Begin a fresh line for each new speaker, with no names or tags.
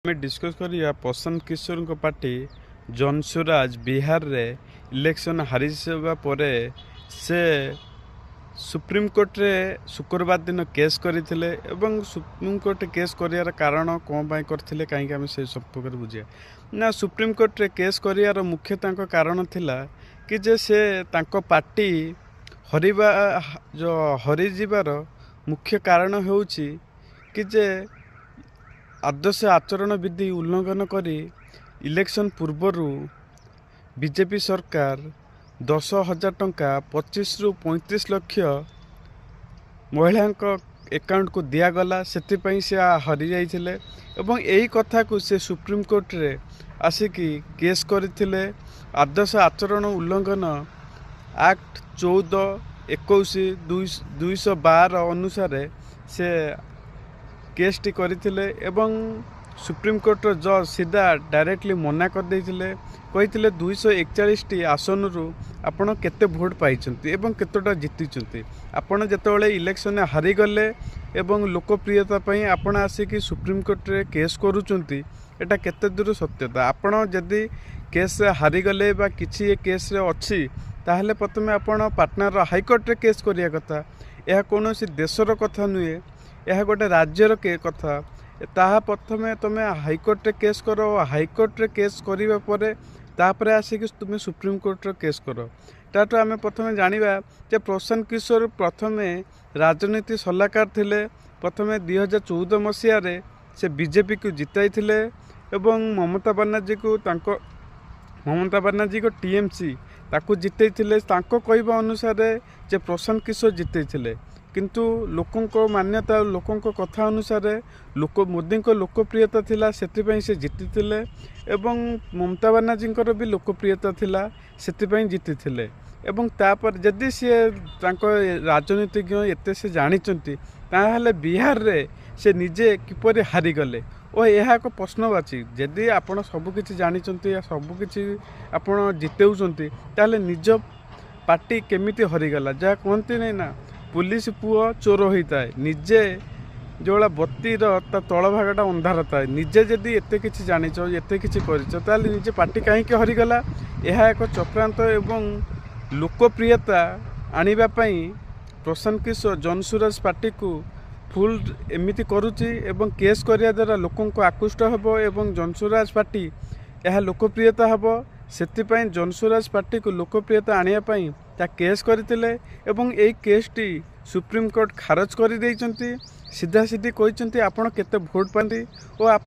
ଆମେ डिस्कस करिया प्रशांत किशोर को पार्टी जनसुराज बिहार रे इलेक्शन हारी परे से सुप्रीम कोर्ट रे शुक्रवार दिन केस करथिले एवं सुप्रीम कोर्ट केस करियार कारण कोन पई करथिले काहे हम से संपर्क बुझिया ना सुप्रीम कोर्ट रे केस करियार मुख्य तांको कारण थिला कि जे से तांको पार्टी हरिबा जो हरि जीवार मुख्य कारण होउची कि जे आदर्श आचरण विधि उल्लंघन करी इलेक्शन पूर्वरु बीजेपी सरकार 10,000 टंका 25 रु 35 लक्ष महिला अकाउंट को दिगला से से हरी जाइए एवं यही कथा को से सुप्रीम कोर्ट रे आसिकी केस करथिले। आदर्श आचरण उल्लंघन एक्ट 14, 21, 212 अनुसार से केस टी करथिले एवं सुप्रीम कोर्ट जज सीधा डायरेक्टली मना कर देथिले कहिथिले 241 टी आसन रु आपण केते भोट पाइचंती एवं केतोटा जितिचंती आपण जेतेबेले इलेक्शन हारी गले एवं लोकप्रियता पई आपण आसिकी सुप्रीम कोर्ट रे केस करूचंती एटा केते दूर सत्यता। आपण जदी केस हारी गले बा किछि केस रे अछि ताहले प्रथमे आपण पाटनार हाईकोर्ट रे केस करिया कथा। यह कोनोसी देशर कथा नुए, यह गोटे राज्यर के कथा। ताहा प्रथमे तुम हाईकोर्ट रे केस करो, हाईकोर्ट रे केस करिबा परे तापरे आसिक तुम सुप्रीम कोर्ट रे केस करो। ताटो आमे प्रथमे जानिबा जे प्रशांत किशोर प्रथमे राजनीति सलाहकार थिले। प्रथमे 2014 मसीहा रे से बीजेपी को जिताइथिले एवं ममता बनर्जी को टीएमसी ताको जितैथिले। ताको कहबा अनुसार जे प्रशांत किशोर जितैथिले किंतु लोकों को मान्यता लोकों को कथा अनुसार मोदी को लोकप्रियता थिला सेतिपई से जितिथिले एवं ममता बनर्जी भी लोकप्रियता थिला सेतिपई जितिथिले। एवं तापर जदि सी राजनीतिज्ञ एते से जानिचंती ताहले बिहार रे से निजे किपरि हारी गले और यह एक प्रश्नवाची। जदि आपण सबकिछि जानिचंती या सबकिछि आपण जितेउचंती ताहले निज पार्टी केमिति हरिगला। जहाँ कहती नहीं ना पुलिस पुओ चोर होता है, निजे जोड़ा बत्तीर तल भागटा अंधार थाए। निजे जदि एते किछि जानिच एते किछि करिच ताहले निजे पार्टी कहीं हरिगला। यह एक चक्रांत एवं लोकप्रियता आनिबा पई प्रशांत किशोर जनसुराज पार्टी को फुल एमिति करुची एवं केस करिया द्वारा लोकों को आकृष्ट हेबो एवं जनसुराज पार्टी यह लोकप्रियता हेबो। सेतिपई जनसुराज पार्टी को लोकप्रियता आनिया पई ता केस करथिले एवं एई केस टी सुप्रीम कोर्ट खारज कर देइचंती। सीधा सीधी कहिचंती आपण केते भोट पांती और